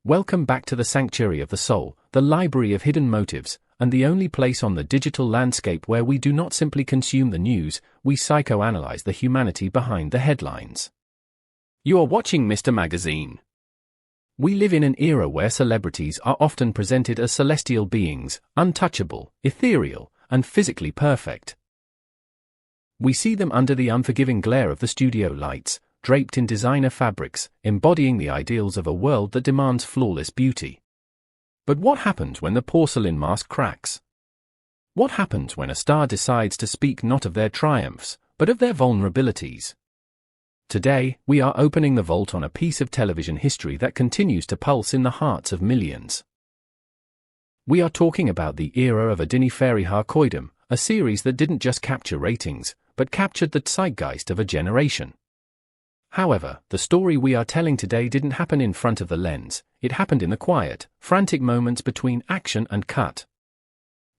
Welcome back to the sanctuary of the soul, the library of hidden motives, and the only place on the digital landscape where we do not simply consume the news, we psychoanalyze the humanity behind the headlines. You are watching Mr. Magazine. We live in an era where celebrities are often presented as celestial beings, untouchable, ethereal, and physically perfect. We see them under the unforgiving glare of the studio lights, draped in designer fabrics, embodying the ideals of a world that demands flawless beauty. But what happens when the porcelain mask cracks? What happens when a star decides to speak not of their triumphs, but of their vulnerabilities? Today, we are opening the vault on a piece of television history that continues to pulse in the hearts of millions. We are talking about the era of Adini Feriha Koydum, a series that didn't just capture ratings, but captured the zeitgeist of a generation. However, the story we are telling today didn't happen in front of the lens, it happened in the quiet, frantic moments between action and cut.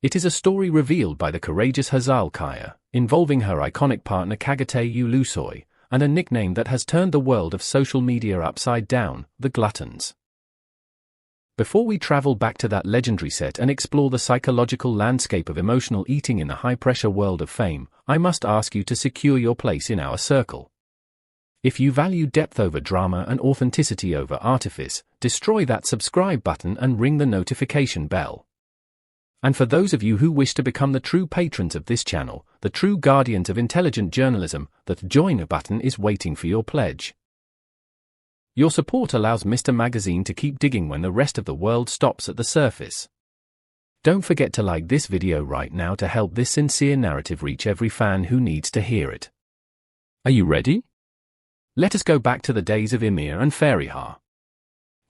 It is a story revealed by the courageous Hazal Kaya, involving her iconic partner Çağatay Ulusoy, and a nickname that has turned the world of social media upside down, the Gluttons. Before we travel back to that legendary set and explore the psychological landscape of emotional eating in the high-pressure world of fame, I must ask you to secure your place in our circle. If you value depth over drama and authenticity over artifice, destroy that subscribe button and ring the notification bell. And for those of you who wish to become the true patrons of this channel, the true guardians of intelligent journalism, that join button is waiting for your pledge. Your support allows Mr. Magazine to keep digging when the rest of the world stops at the surface. Don't forget to like this video right now to help this sincere narrative reach every fan who needs to hear it. Are you ready? Let us go back to the days of Emir and Feriha.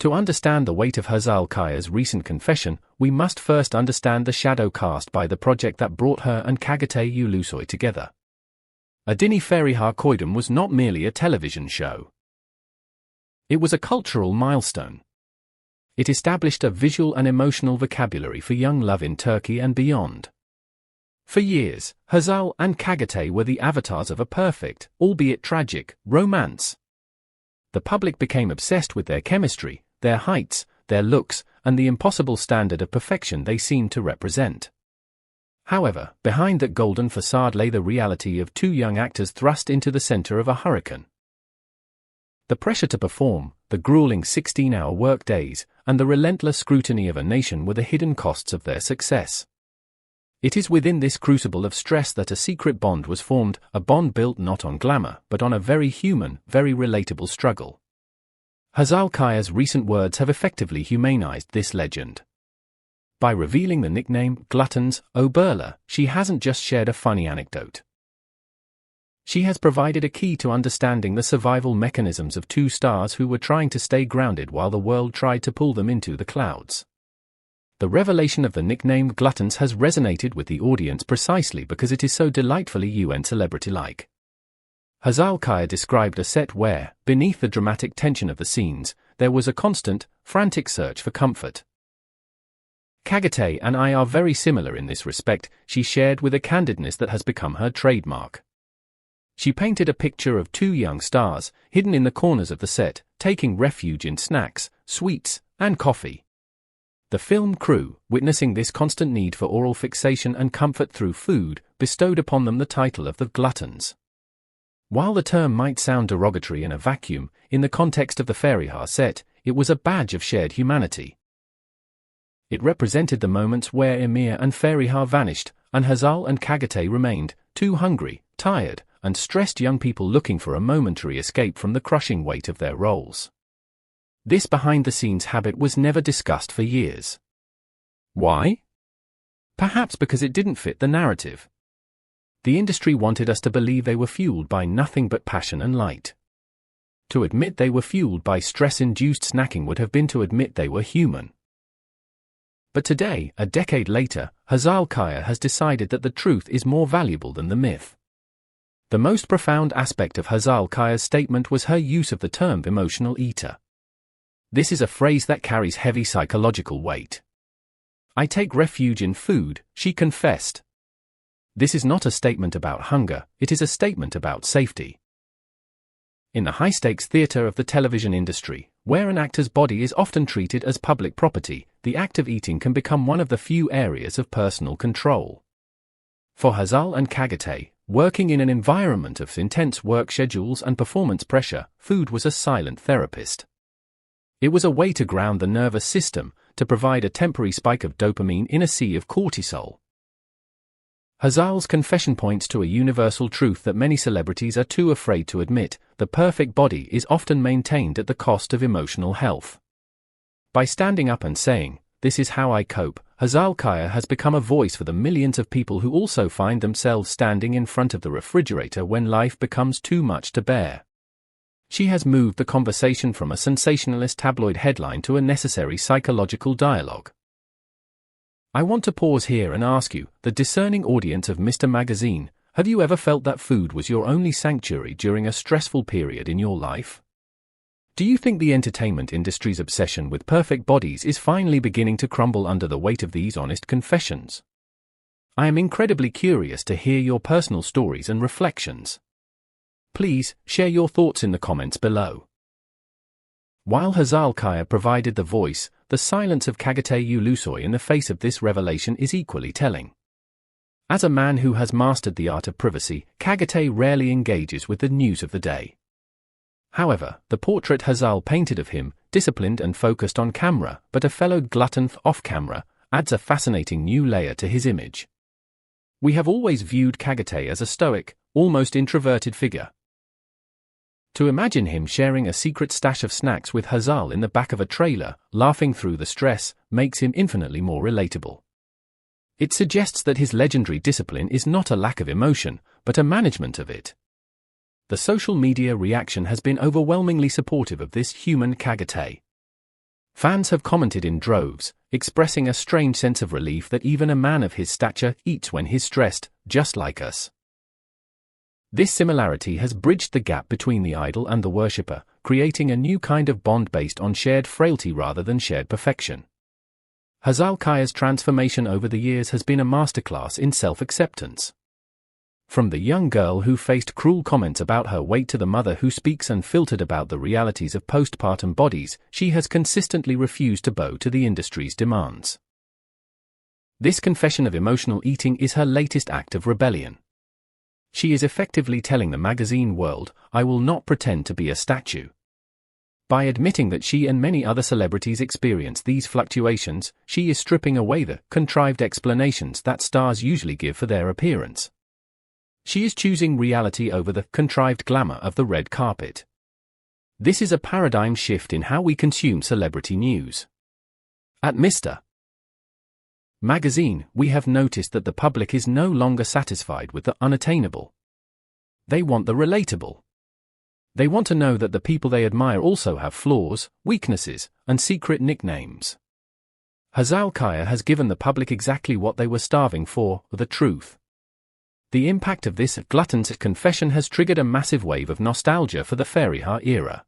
To understand the weight of Hazal Kaya's recent confession, we must first understand the shadow cast by the project that brought her and Çağatay Ulusoy together. Adini Feriha Koydum was not merely a television show. It was a cultural milestone. It established a visual and emotional vocabulary for young love in Turkey and beyond. For years, Hazal and Çağatay were the avatars of a perfect, albeit tragic, romance. The public became obsessed with their chemistry, their heights, their looks, and the impossible standard of perfection they seemed to represent. However, behind that golden facade lay the reality of two young actors thrust into the center of a hurricane. The pressure to perform, the grueling 16-hour workdays, and the relentless scrutiny of a nation were the hidden costs of their success. It is within this crucible of stress that a secret bond was formed, a bond built not on glamour, but on a very human, very relatable struggle. Hazal Kaya's recent words have effectively humanized this legend. By revealing the nickname, Gluttons, Oberla, she hasn't just shared a funny anecdote. She has provided a key to understanding the survival mechanisms of two stars who were trying to stay grounded while the world tried to pull them into the clouds. The revelation of the nickname Gluttons has resonated with the audience precisely because it is so delightfully UN celebrity-like. Hazal Kaya described a set where, beneath the dramatic tension of the scenes, there was a constant, frantic search for comfort. Çağatay and I are very similar in this respect, she shared with a candidness that has become her trademark. She painted a picture of two young stars, hidden in the corners of the set, taking refuge in snacks, sweets, and coffee. The film crew, witnessing this constant need for oral fixation and comfort through food, bestowed upon them the title of the Gluttons. While the term might sound derogatory in a vacuum, in the context of the Feriha set, it was a badge of shared humanity. It represented the moments where Emir and Feriha vanished, and Hazal and Çağatay remained, two hungry, tired, and stressed young people looking for a momentary escape from the crushing weight of their roles. This behind-the-scenes habit was never discussed for years. Why? Perhaps because it didn't fit the narrative. The industry wanted us to believe they were fueled by nothing but passion and light. To admit they were fueled by stress-induced snacking would have been to admit they were human. But today, a decade later, Hazal Kaya has decided that the truth is more valuable than the myth. The most profound aspect of Hazal Kaya's statement was her use of the term emotional eater. This is a phrase that carries heavy psychological weight. I take refuge in food, she confessed. This is not a statement about hunger, it is a statement about safety. In the high-stakes theater of the television industry, Where an actor's body is often treated as public property, the act of eating can become one of the few areas of personal control. For Hazal and Çağatay, working in an environment of intense work schedules and performance pressure, food was a silent therapist. It was a way to ground the nervous system, to provide a temporary spike of dopamine in a sea of cortisol. Hazal's confession points to a universal truth that many celebrities are too afraid to admit: the perfect body is often maintained at the cost of emotional health. By standing up and saying, "This is how I cope," Hazal has become a voice for the millions of people who also find themselves standing in front of the refrigerator when life becomes too much to bear. She has moved the conversation from a sensationalist tabloid headline to a necessary psychological dialogue. I want to pause here and ask you, the discerning audience of Mr. Magazine, have you ever felt that food was your only sanctuary during a stressful period in your life? Do you think the entertainment industry's obsession with perfect bodies is finally beginning to crumble under the weight of these honest confessions? I am incredibly curious to hear your personal stories and reflections. Please, share your thoughts in the comments below. While Hazal provided the voice, the silence of Çağatay Ulusoy in the face of this revelation is equally telling. As a man who has mastered the art of privacy, Çağatay rarely engages with the news of the day. However, the portrait Hazal painted of him, disciplined and focused on camera, but a fellow glutton off-camera, adds a fascinating new layer to his image. We have always viewed Çağatay as a stoic, almost introverted figure. To imagine him sharing a secret stash of snacks with Hazal in the back of a trailer, laughing through the stress, makes him infinitely more relatable. It suggests that his legendary discipline is not a lack of emotion, but a management of it. The social media reaction has been overwhelmingly supportive of this human Çağatay. Fans have commented in droves, expressing a strange sense of relief that even a man of his stature eats when he's stressed, just like us. This similarity has bridged the gap between the idol and the worshipper, creating a new kind of bond based on shared frailty rather than shared perfection. Hazal's transformation over the years has been a masterclass in self-acceptance. From the young girl who faced cruel comments about her weight to the mother who speaks unfiltered about the realities of postpartum bodies, she has consistently refused to bow to the industry's demands. This confession of emotional eating is her latest act of rebellion. She is effectively telling the magazine world, "I will not pretend to be a statue." By admitting that she and many other celebrities experience these fluctuations, she is stripping away the contrived explanations that stars usually give for their appearance. She is choosing reality over the contrived glamour of the red carpet. This is a paradigm shift in how we consume celebrity news. At Mr. Magazine, we have noticed that the public is no longer satisfied with the unattainable. They want the relatable. They want to know that the people they admire also have flaws, weaknesses, and secret nicknames. Hazal has given the public exactly what they were starving for, the truth. The impact of this glutton's confession has triggered a massive wave of nostalgia for the Fariha era.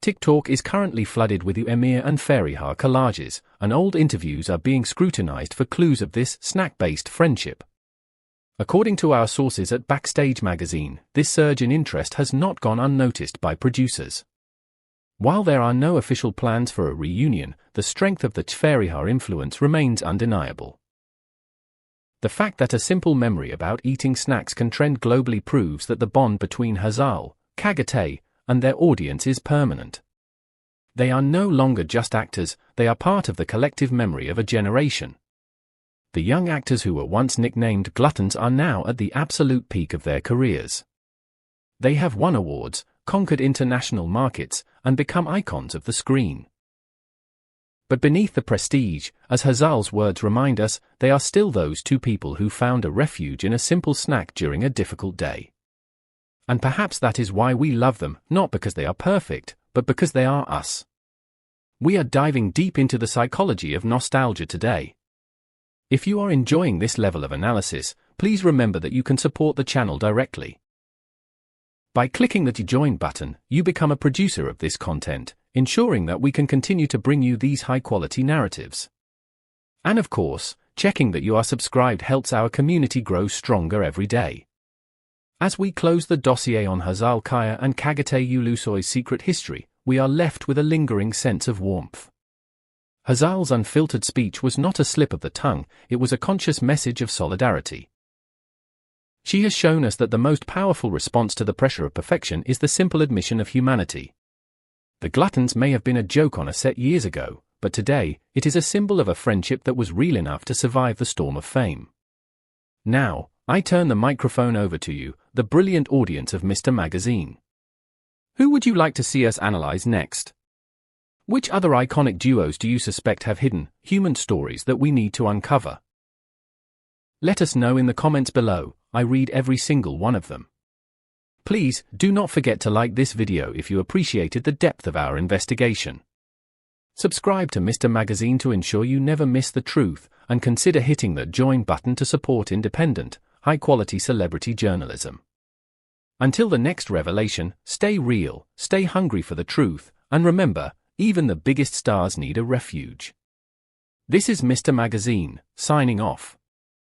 TikTok is currently flooded with Emir and Fariha collages, and old interviews are being scrutinized for clues of this snack-based friendship. According to our sources at Backstage Magazine, this surge in interest has not gone unnoticed by producers. While there are no official plans for a reunion, the strength of the Fariha influence remains undeniable. The fact that a simple memory about eating snacks can trend globally proves that the bond between Hazal, Çağatay, and their audience is permanent. They are no longer just actors, they are part of the collective memory of a generation. The young actors who were once nicknamed gluttons are now at the absolute peak of their careers. They have won awards, conquered international markets, and become icons of the screen. But beneath the prestige, as Hazal's words remind us, they are still those two people who found a refuge in a simple snack during a difficult day. And perhaps that is why we love them, not because they are perfect, but because they are us. We are diving deep into the psychology of nostalgia today. If you are enjoying this level of analysis, please remember that you can support the channel directly. By clicking the Join button, you become a producer of this content, ensuring that we can continue to bring you these high-quality narratives. And of course, checking that you are subscribed helps our community grow stronger every day. As we close the dossier on Hazal and Çağatay Ulusoy's secret history, we are left with a lingering sense of warmth. Hazal's unfiltered speech was not a slip of the tongue, it was a conscious message of solidarity. She has shown us that the most powerful response to the pressure of perfection is the simple admission of humanity. The Gluttons may have been a joke on a set years ago, but today, it is a symbol of a friendship that was real enough to survive the storm of fame. Now, I turn the microphone over to you, the brilliant audience of Mr. Magazine. Who would you like to see us analyze next? Which other iconic duos do you suspect have hidden, human stories that we need to uncover? Let us know in the comments below. I read every single one of them. Please, do not forget to like this video if you appreciated the depth of our investigation. Subscribe to Mr. Magazine to ensure you never miss the truth, and consider hitting the join button to support independent, high-quality celebrity journalism. Until the next revelation, stay real, stay hungry for the truth, and remember, even the biggest stars need a refuge. This is Mr. Magazine, signing off.